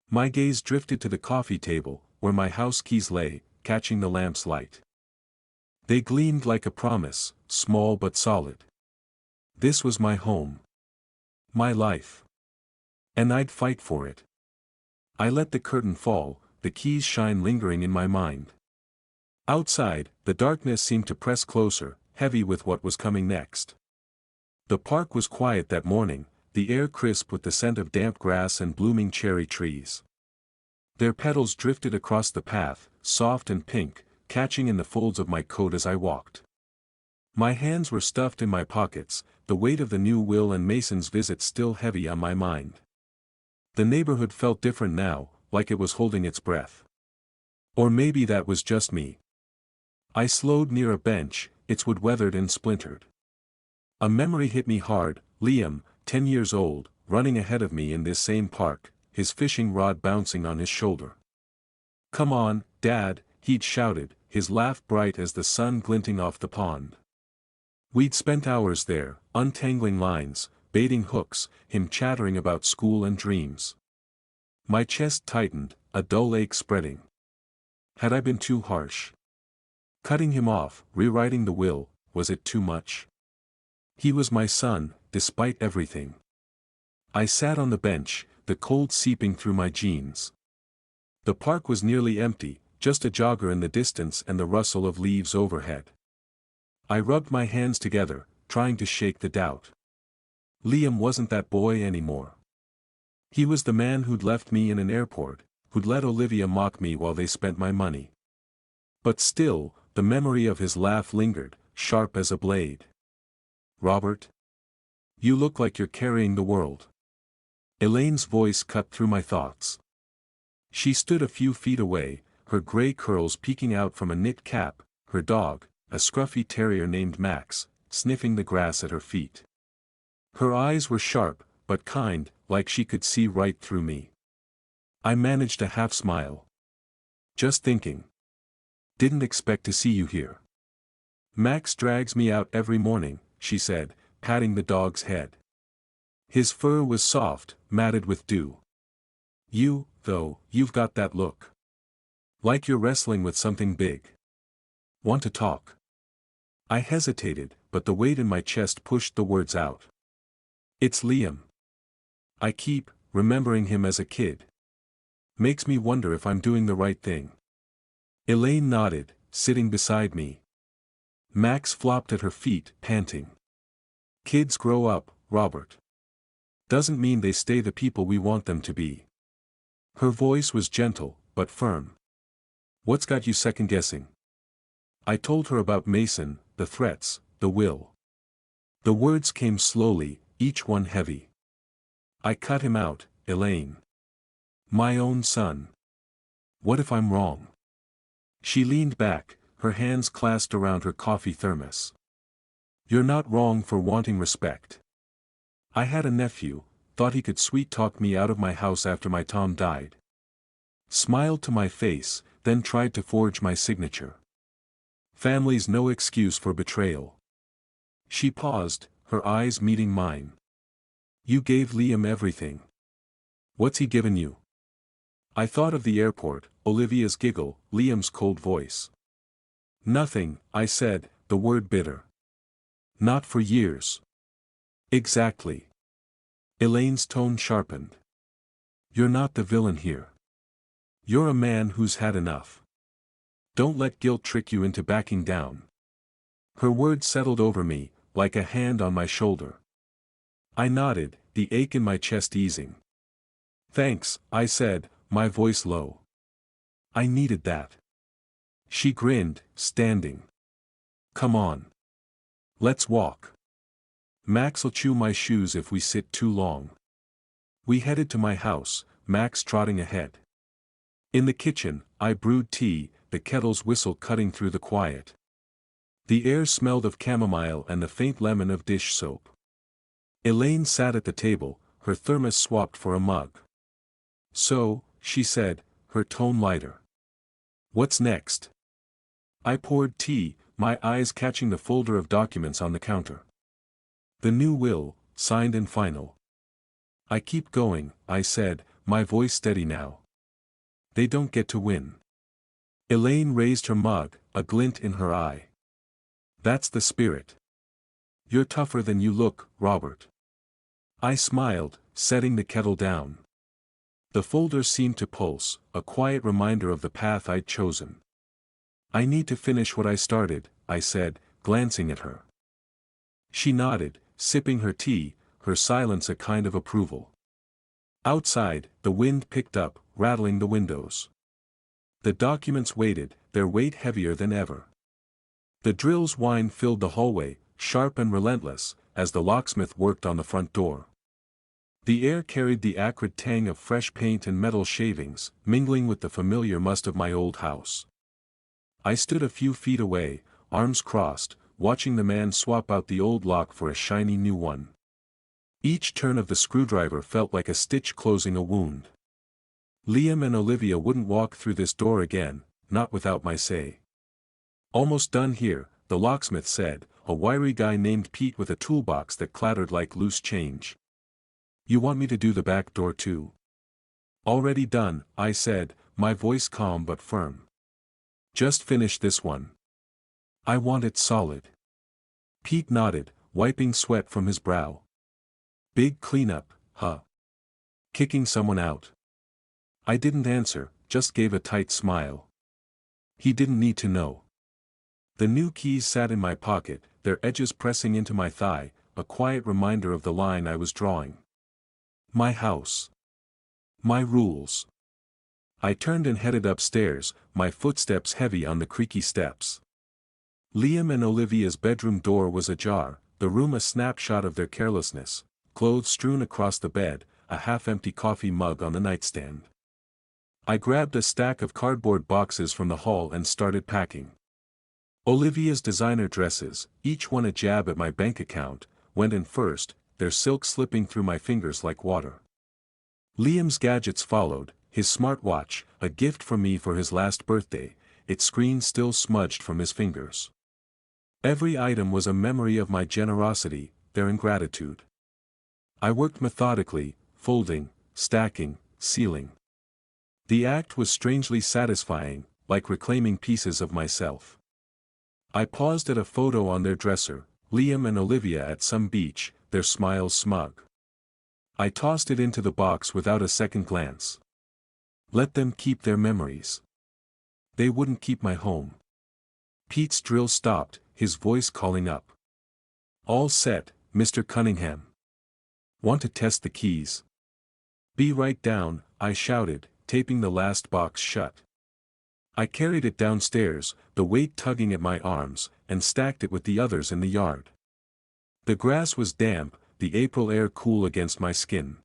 Speaker 1: My gaze drifted to the coffee table, where my house keys lay, catching the lamp's light. They gleamed like a promise, small but solid. This was my home. My life. And I'd fight for it. I let the curtain fall, the keys shine lingering in my mind. Outside, the darkness seemed to press closer, heavy with what was coming next. The park was quiet that morning, the air crisp with the scent of damp grass and blooming cherry trees. Their petals drifted across the path, soft and pink, catching in the folds of my coat as I walked. My hands were stuffed in my pockets, the weight of the new will and Mason's visit still heavy on my mind. The neighborhood felt different now, like it was holding its breath. Or maybe that was just me. I slowed near a bench, its wood weathered and splintered. A memory hit me hard, Liam, 10 years old, running ahead of me in this same park, his fishing rod bouncing on his shoulder. Come on, Dad, he'd shouted, his laugh bright as the sun glinting off the pond. We'd spent hours there, untangling lines, baiting hooks, him chattering about school and dreams. My chest tightened, a dull ache spreading. Had I been too harsh? Cutting him off, rewriting the will, was it too much? He was my son, despite everything. I sat on the bench, the cold seeping through my jeans. The park was nearly empty, just a jogger in the distance and the rustle of leaves overhead. I rubbed my hands together, trying to shake the doubt. Liam wasn't that boy anymore. He was the man who'd left me in an airport, who'd let Olivia mock me while they spent my money. But still, the memory of his laugh lingered, sharp as a blade. Robert? You look like you're carrying the world. Elaine's voice cut through my thoughts. She stood a few feet away, her gray curls peeking out from a knit cap, her dog, a scruffy terrier named Max, sniffing the grass at her feet. Her eyes were sharp, but kind, like she could see right through me. I managed a half smile. Just thinking. Didn't expect to see you here. Max drags me out every morning, she said, patting the dog's head. His fur was soft, matted with dew. You, though, you've got that look. Like you're wrestling with something big. Want to talk? I hesitated, but the weight in my chest pushed the words out. It's Liam. I keep remembering him as a kid. Makes me wonder if I'm doing the right thing. Elaine nodded, sitting beside me. Max flopped at her feet, panting. Kids grow up, Robert. Doesn't mean they stay the people we want them to be. Her voice was gentle, but firm. What's got you second-guessing? I told her about Mason, the threats, the will. The words came slowly, each one heavy. I cut him out, Elaine. My own son. What if I'm wrong? She leaned back, her hands clasped around her coffee thermos. You're not wrong for wanting respect. I had a nephew, thought he could sweet-talk me out of my house after my Tom died. Smiled to my face, then tried to forge my signature. Family's no excuse for betrayal. She paused, her eyes meeting mine. You gave Liam everything. What's he given you? I thought of the airport, Olivia's giggle, Liam's cold voice. Nothing, I said, the word bitter. Not for years. Exactly. Elaine's tone sharpened. You're not the villain here. You're a man who's had enough. Don't let guilt trick you into backing down. Her words settled over me, like a hand on my shoulder. I nodded, the ache in my chest easing. Thanks, I said, my voice low. I needed that. She grinned, standing. Come on. Let's walk. Max'll chew my shoes if we sit too long. We headed to my house, Max trotting ahead. In the kitchen, I brewed tea, the kettle's whistle cutting through the quiet. The air smelled of chamomile and the faint lemon of dish soap. Elaine sat at the table, her thermos swapped for a mug. So, she said, her tone lighter. What's next? I poured tea, my eyes catching the folder of documents on the counter. The new will, signed and final. I keep going, I said, my voice steady now. They don't get to win. Elaine raised her mug, a glint in her eye. That's the spirit. You're tougher than you look, Robert. I smiled, setting the kettle down. The folder seemed to pulse, a quiet reminder of the path I'd chosen. I need to finish what I started, I said, glancing at her. She nodded, sipping her tea, her silence a kind of approval. Outside, the wind picked up, rattling the windows. The documents waited, their weight heavier than ever. The drill's whine filled the hallway, sharp and relentless, as the locksmith worked on the front door. The air carried the acrid tang of fresh paint and metal shavings, mingling with the familiar must of my old house. I stood a few feet away, arms crossed, watching the man swap out the old lock for a shiny new one. Each turn of the screwdriver felt like a stitch closing a wound. Liam and Olivia wouldn't walk through this door again, not without my say. Almost done here, the locksmith said, a wiry guy named Pete with a toolbox that clattered like loose change. You want me to do the back door too? Already done, I said, my voice calm but firm. Just finish this one. I want it solid. Pete nodded, wiping sweat from his brow. Big cleanup, huh? Kicking someone out. I didn't answer, just gave a tight smile. He didn't need to know. The new keys sat in my pocket, their edges pressing into my thigh, a quiet reminder of the line I was drawing. My house. My rules. I turned and headed upstairs, my footsteps heavy on the creaky steps. Liam and Olivia's bedroom door was ajar, the room a snapshot of their carelessness, clothes strewn across the bed, a half-empty coffee mug on the nightstand. I grabbed a stack of cardboard boxes from the hall and started packing. Olivia's designer dresses, each one a jab at my bank account, went in first, their silk slipping through my fingers like water. Liam's gadgets followed, his smartwatch, a gift from me for his last birthday, its screen still smudged from his fingers. Every item was a memory of my generosity, their ingratitude. I worked methodically, folding, stacking, sealing. The act was strangely satisfying, like reclaiming pieces of myself. I paused at a photo on their dresser, Liam and Olivia at some beach, their smiles smug. I tossed it into the box without a second glance. Let them keep their memories. They wouldn't keep my home. Pete's drill stopped, his voice calling up. All set, Mr. Cunningham. Want to test the keys? Be right down, I shouted, taping the last box shut. I carried it downstairs, the weight tugging at my arms, and stacked it with the others in the yard. The grass was damp, the April air cool against my skin.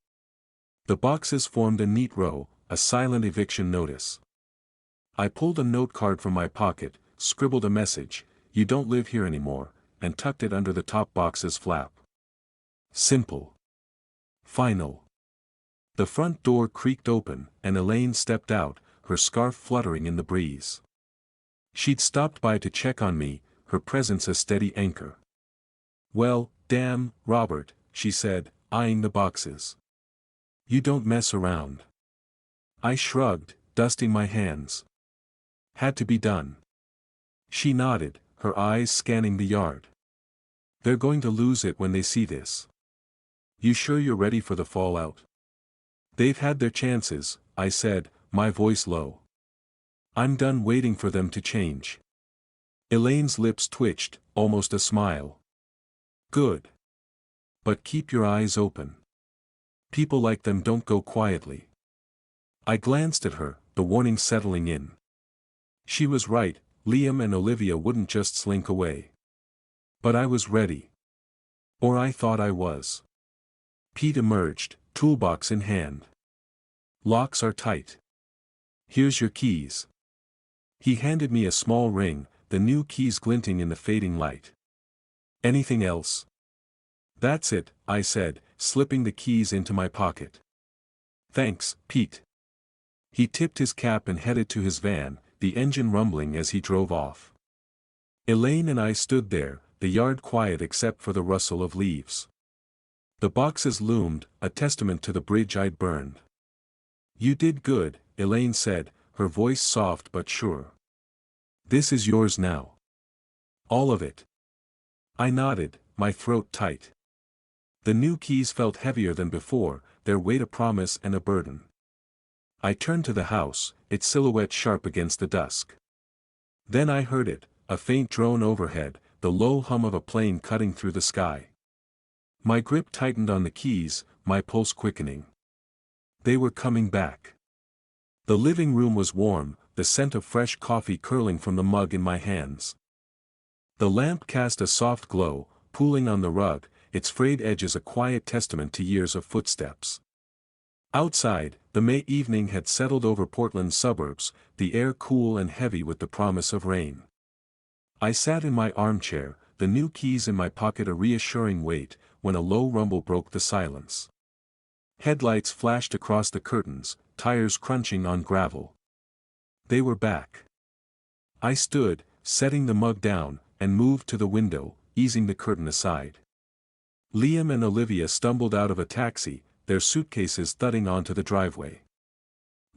Speaker 1: The boxes formed a neat row, a silent eviction notice. I pulled a note card from my pocket, scribbled a message, "You don't live here anymore," and tucked it under the top box's flap. Simple. Final. The front door creaked open, and Elaine stepped out, her scarf fluttering in the breeze. She'd stopped by to check on me, her presence a steady anchor. Well, damn, Robert, she said, eyeing the boxes. You don't mess around. I shrugged, dusting my hands. Had to be done. She nodded, her eyes scanning the yard. They're going to lose it when they see this. You sure you're ready for the fallout? They've had their chances, I said, my voice low. I'm done waiting for them to change. Elaine's lips twitched, almost a smile. Good. But keep your eyes open. People like them don't go quietly. I glanced at her, the warning settling in. She was right, Liam and Olivia wouldn't just slink away. But I was ready. Or I thought I was. Pete emerged, toolbox in hand. Locks are tight. Here's your keys. He handed me a small ring, the new keys glinting in the fading light. Anything else? That's it, I said, slipping the keys into my pocket. Thanks, Pete. He tipped his cap and headed to his van, the engine rumbling as he drove off. Elaine and I stood there, the yard quiet except for the rustle of leaves. The boxes loomed, a testament to the bridge I'd burned. You did good, Elaine said, her voice soft but sure. This is yours now. All of it. I nodded, my throat tight. The new keys felt heavier than before, their weight a promise and a burden. I turned to the house, its silhouette sharp against the dusk. Then I heard it, a faint drone overhead, the low hum of a plane cutting through the sky. My grip tightened on the keys, my pulse quickening. They were coming back. The living room was warm, the scent of fresh coffee curling from the mug in my hands. The lamp cast a soft glow, pooling on the rug, its frayed edges a quiet testament to years of footsteps. Outside, the May evening had settled over Portland's suburbs, the air cool and heavy with the promise of rain. I sat in my armchair, the new keys in my pocket a reassuring weight, when a low rumble broke the silence. Headlights flashed across the curtains, tires crunching on gravel. They were back. I stood, setting the mug down, and moved to the window, easing the curtain aside. Liam and Olivia stumbled out of a taxi, their suitcases thudding onto the driveway.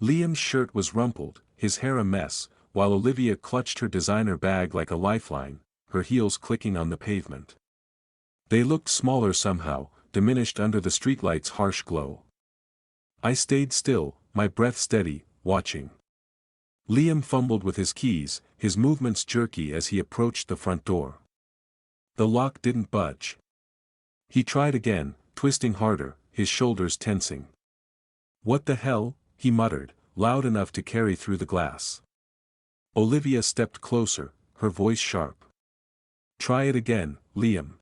Speaker 1: Liam's shirt was rumpled, his hair a mess, while Olivia clutched her designer bag like a lifeline, her heels clicking on the pavement. They looked smaller somehow, diminished under the streetlight's harsh glow. I stayed still, my breath steady, watching. Liam fumbled with his keys, his movements jerky as he approached the front door. The lock didn't budge. He tried again, twisting harder, his shoulders tensing. What the hell, he muttered, loud enough to carry through the glass. Olivia stepped closer, her voice sharp. Try it again, Liam.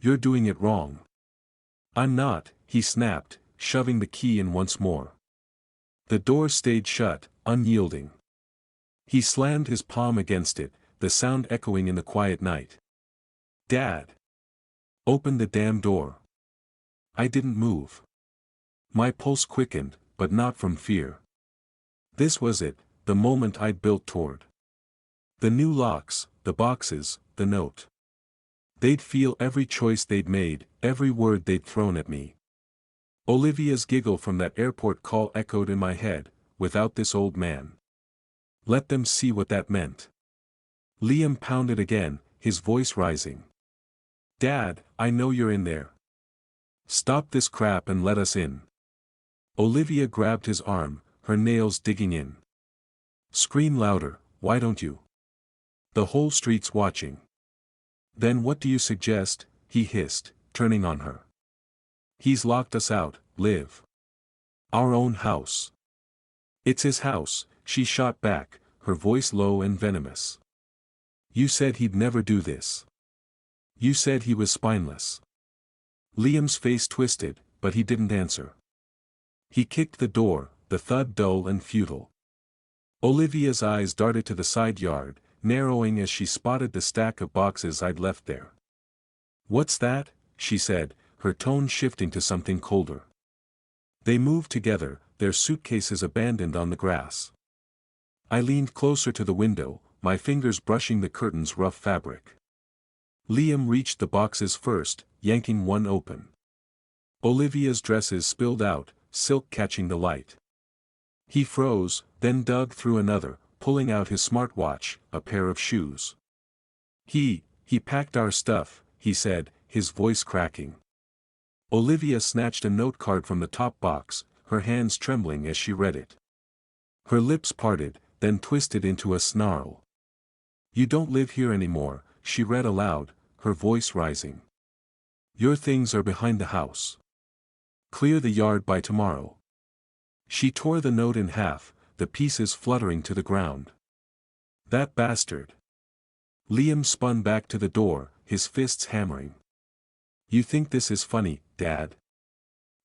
Speaker 1: You're doing it wrong. I'm not, he snapped, shoving the key in once more. The door stayed shut, unyielding. He slammed his palm against it, the sound echoing in the quiet night. Dad! Open the damn door. I didn't move. My pulse quickened, but not from fear. This was it, the moment I'd built toward. The new locks, the boxes, the note. They'd feel every choice they'd made, every word they'd thrown at me. Olivia's giggle from that airport call echoed in my head, without this old man. Let them see what that meant. Liam pounded again, his voice rising. Dad, I know you're in there. Stop this crap and let us in. Olivia grabbed his arm, her nails digging in. Scream louder, why don't you? The whole street's watching. Then what do you suggest, he hissed, turning on her. He's locked us out, Liv. Our own house. It's his house, she shot back, her voice low and venomous. You said he'd never do this. You said he was spineless. Liam's face twisted, but he didn't answer. He kicked the door, the thud dull and futile. Olivia's eyes darted to the side yard, narrowing as she spotted the stack of boxes I'd left there. What's that? She said, her tone shifting to something colder. They moved together, their suitcases abandoned on the grass. I leaned closer to the window, my fingers brushing the curtain's rough fabric. Liam reached the boxes first, yanking one open. Olivia's dresses spilled out, silk catching the light. He froze, then dug through another, pulling out his smartwatch, a pair of shoes. He packed our stuff, he said, his voice cracking. Olivia snatched a note card from the top box, her hands trembling as she read it. Her lips parted, then twisted into a snarl. "You don't live here anymore," she read aloud, her voice rising. "Your things are behind the house. Clear the yard by tomorrow." She tore the note in half, the pieces fluttering to the ground. "That bastard." Liam spun back to the door, his fists hammering. "You think this is funny, Dad?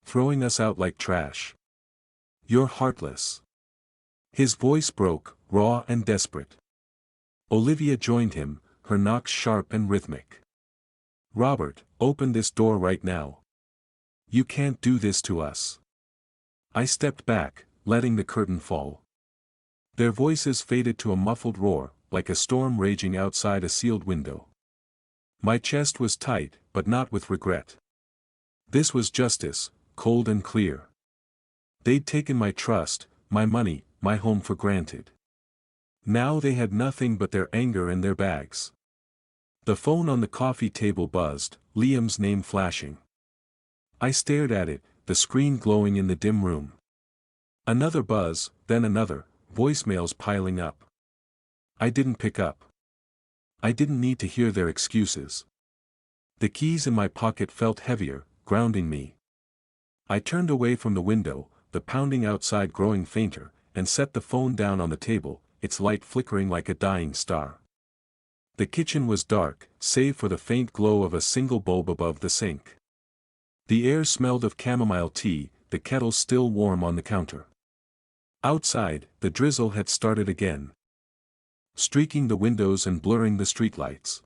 Speaker 1: Throwing us out like trash? You're heartless." His voice broke, raw and desperate. Olivia joined him, her knocks sharp and rhythmic. "Robert, open this door right now. You can't do this to us." I stepped back, letting the curtain fall. Their voices faded to a muffled roar, like a storm raging outside a sealed window. My chest was tight, but not with regret. This was justice, cold and clear. They'd taken my trust, my money, my home for granted. Now they had nothing but their anger and their bags. The phone on the coffee table buzzed, Liam's name flashing. I stared at it, the screen glowing in the dim room. Another buzz, then another, voicemails piling up. I didn't pick up. I didn't need to hear their excuses. The keys in my pocket felt heavier, grounding me. I turned away from the window, the pounding outside growing fainter, and set the phone down on the table, its light flickering like a dying star. The kitchen was dark, save for the faint glow of a single bulb above the sink. The air smelled of chamomile tea, the kettle still warm on the counter. Outside, the drizzle had started again, streaking the windows and blurring the streetlights.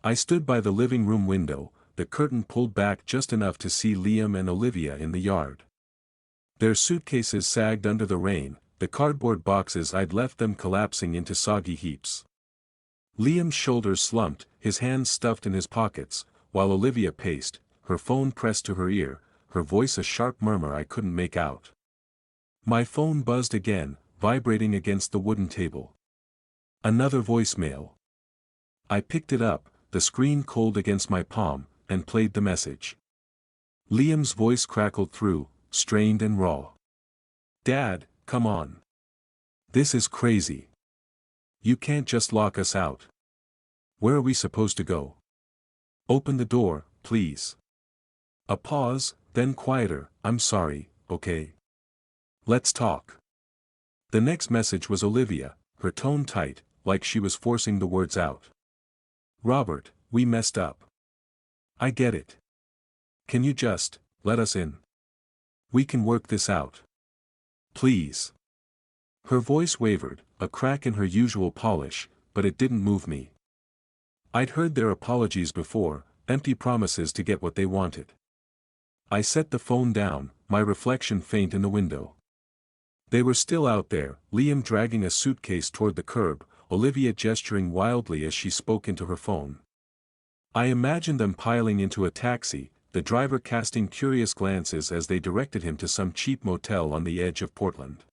Speaker 1: I stood by the living room window, the curtain pulled back just enough to see Liam and Olivia in the yard. Their suitcases sagged under the rain, the cardboard boxes I'd left them collapsing into soggy heaps. Liam's shoulders slumped, his hands stuffed in his pockets, while Olivia paced, her phone pressed to her ear, her voice a sharp murmur I couldn't make out. My phone buzzed again, vibrating against the wooden table. Another voicemail. I picked it up, the screen cold against my palm, and played the message. Liam's voice crackled through, strained and raw. "Dad, come on. This is crazy. You can't just lock us out. Where are we supposed to go? Open the door, please." A pause, then quieter, "I'm sorry, okay? Let's talk." The next message was Olivia, her tone tight, like she was forcing the words out. "Robert, we messed up. I get it. Can you just let us in? We can work this out. Please." Her voice wavered, a crack in her usual polish, but it didn't move me. I'd heard their apologies before, empty promises to get what they wanted. I set the phone down, my reflection faint in the window. They were still out there, Liam dragging a suitcase toward the curb, Olivia gesturing wildly as she spoke into her phone. I imagined them piling into a taxi, the driver casting curious glances as they directed him to some cheap motel on the edge of Portland.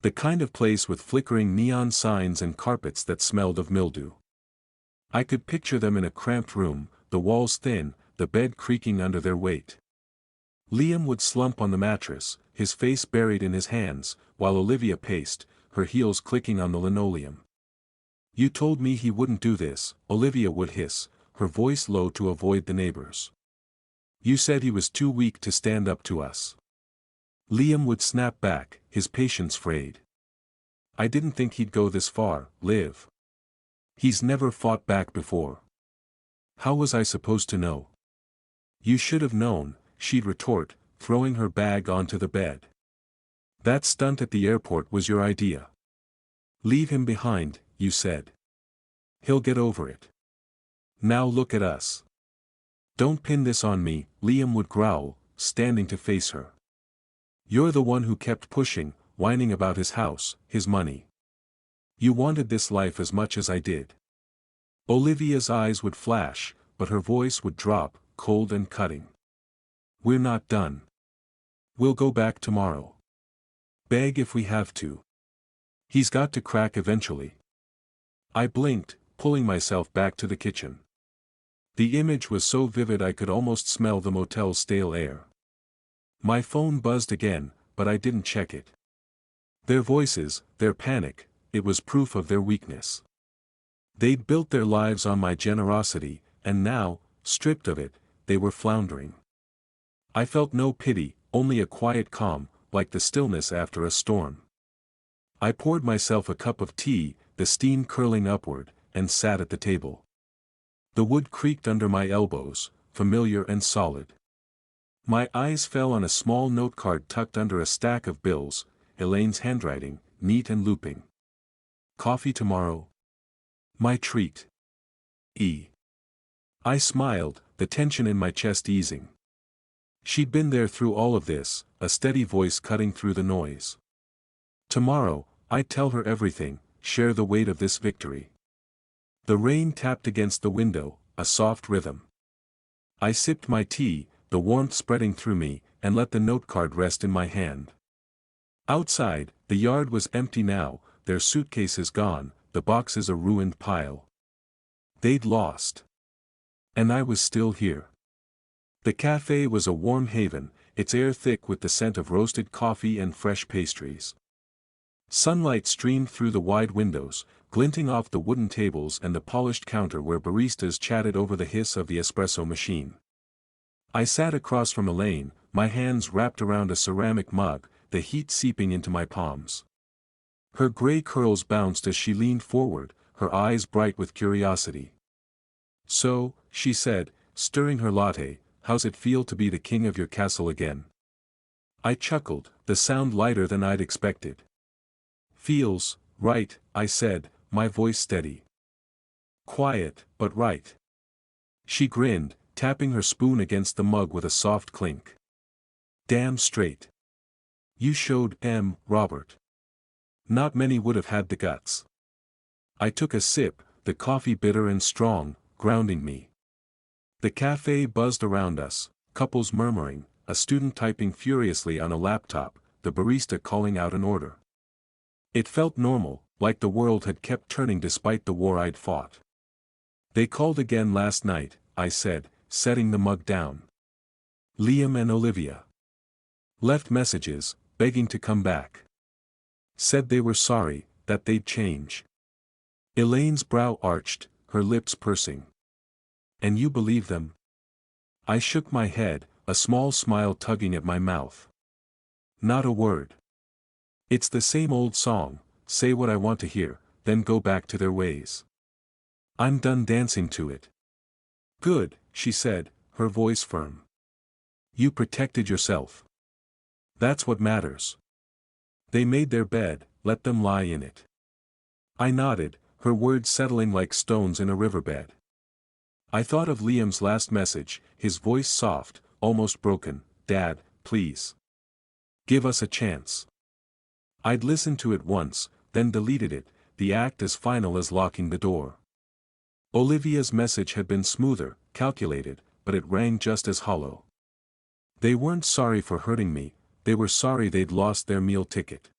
Speaker 1: The kind of place with flickering neon signs and carpets that smelled of mildew. I could picture them in a cramped room, the walls thin, the bed creaking under their weight. Liam would slump on the mattress, his face buried in his hands, while Olivia paced, her heels clicking on the linoleum. "You told me he wouldn't do this," Olivia would hiss, her voice low to avoid the neighbors. "You said he was too weak to stand up to us." Liam would snap back, his patience frayed. "I didn't think he'd go this far, Liv. He's never fought back before. How was I supposed to know?" "You should have known," she'd retort, throwing her bag onto the bed. "That stunt at the airport was your idea. Leave him behind, you said. He'll get over it. Now look at us." "Don't pin this on me," Liam would growl, standing to face her. "You're the one who kept pushing, whining about his house, his money. You wanted this life as much as I did." Olivia's eyes would flash, but her voice would drop, cold and cutting. We're not done. We'll go back tomorrow. Beg if we have to. He's got to crack eventually. I blinked, pulling myself back to the kitchen. The image was so vivid I could almost smell the motel's stale air. My phone buzzed again, but I didn't check it. Their voices, their panic, it was proof of their weakness. They'd built their lives on my generosity, and now, stripped of it, they were floundering. I felt no pity, only a quiet calm, like the stillness after a storm. I poured myself a cup of tea, the steam curling upward, and sat at the table. The wood creaked under my elbows, familiar and solid. My eyes fell on a small note card tucked under a stack of bills, Elaine's handwriting, neat and looping. Coffee tomorrow? My treat. E. I smiled, the tension in my chest easing. She'd been there through all of this, a steady voice cutting through the noise. Tomorrow, I'd tell her everything, share the weight of this victory. The rain tapped against the window, a soft rhythm. I sipped my tea, the warmth spreading through me, and let the note card rest in my hand. Outside, the yard was empty now, their suitcases gone, the boxes a ruined pile. They'd lost. And I was still here. The cafe was a warm haven, its air thick with the scent of roasted coffee and fresh pastries. Sunlight streamed through the wide windows, glinting off the wooden tables and the polished counter where baristas chatted over the hiss of the espresso machine. I sat across from Elaine, my hands wrapped around a ceramic mug, the heat seeping into my palms. Her gray curls bounced as she leaned forward, her eyes bright with curiosity. So, she said, stirring her latte, how's it feel to be the king of your castle again? I chuckled, the sound lighter than I'd expected. Feels right, I said, my voice steady. Quiet, but right. She grinned, tapping her spoon against the mug with a soft clink. Damn straight. You showed Robert. Not many would have had the guts. I took a sip, the coffee bitter and strong, grounding me. The cafe buzzed around us, couples murmuring, a student typing furiously on a laptop, the barista calling out an order. It felt normal, like the world had kept turning despite the war I'd fought. They called again last night, I said, setting the mug down. Liam and Olivia. Left messages, begging to come back. Said they were sorry, that they'd change. Elaine's brow arched, her lips pursing. And you believe them? I shook my head, a small smile tugging at my mouth. Not a word. It's the same old song, say what I want to hear, then go back to their ways. I'm done dancing to it. Good, she said, her voice firm. You protected yourself. That's what matters. They made their bed, let them lie in it. I nodded, her words settling like stones in a riverbed. I thought of Liam's last message, his voice soft, almost broken, Dad, please. Give us a chance. I'd listened to it once, then deleted it, the act as final as locking the door. Olivia's message had been smoother, calculated, but it rang just as hollow. They weren't sorry for hurting me, they were sorry they'd lost their meal ticket.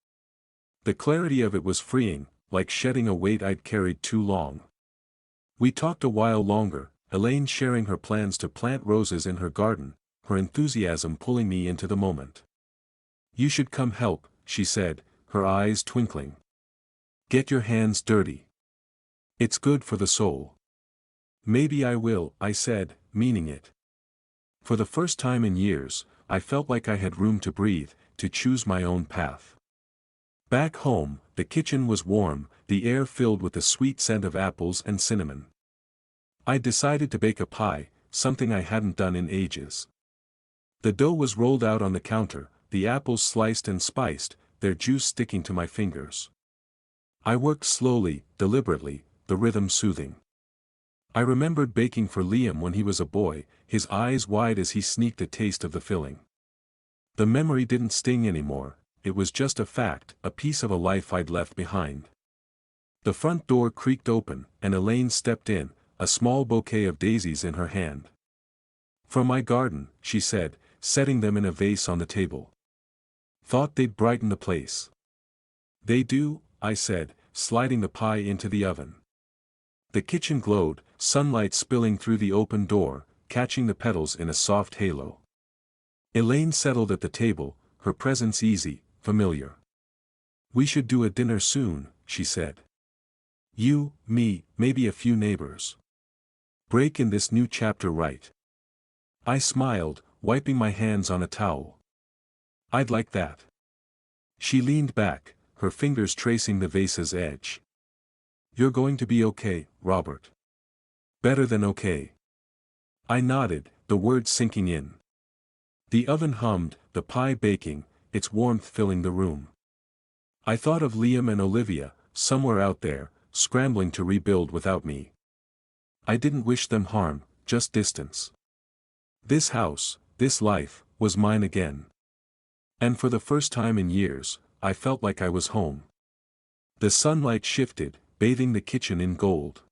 Speaker 1: The clarity of it was freeing, like shedding a weight I'd carried too long. We talked a while longer, Elaine sharing her plans to plant roses in her garden, her enthusiasm pulling me into the moment. You should come help, she said, her eyes twinkling. Get your hands dirty. It's good for the soul. Maybe I will, I said, meaning it. For the first time in years, I felt like I had room to breathe, to choose my own path. Back home, the kitchen was warm, the air filled with the sweet scent of apples and cinnamon. I decided to bake a pie, something I hadn't done in ages. The dough was rolled out on the counter, the apples sliced and spiced, their juice sticking to my fingers. I worked slowly, deliberately, the rhythm soothing. I remembered baking for Liam when he was a boy, his eyes wide as he sneaked a taste of the filling. The memory didn't sting anymore, it was just a fact, a piece of a life I'd left behind. The front door creaked open, and Elaine stepped in, a small bouquet of daisies in her hand. From my garden, she said, setting them in a vase on the table. Thought they'd brighten the place. They do, I said, sliding the pie into the oven. The kitchen glowed, sunlight spilling through the open door, catching the petals in a soft halo. Elaine settled at the table, her presence easy, familiar. We should do a dinner soon, she said. You, me, maybe a few neighbors. Break in this new chapter right. I smiled, wiping my hands on a towel. I'd like that. She leaned back, her fingers tracing the vase's edge. You're going to be okay, Robert. Better than okay. I nodded, the words sinking in. The oven hummed, the pie baking, its warmth filling the room. I thought of Liam and Olivia, somewhere out there, scrambling to rebuild without me. I didn't wish them harm, just distance. This house, this life, was mine again. And for the first time in years, I felt like I was home. The sunlight shifted, bathing the kitchen in gold.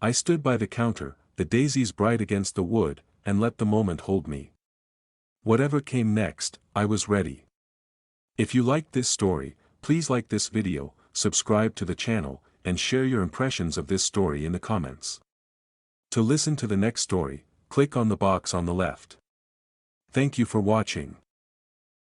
Speaker 1: I stood by the counter, the daisies bright against the wood, and let the moment hold me. Whatever came next, I was ready. If you liked this story, please like this video, subscribe to the channel, and share your impressions of this story in the comments. To listen to the next story, click on the box on the left. Thank you for watching.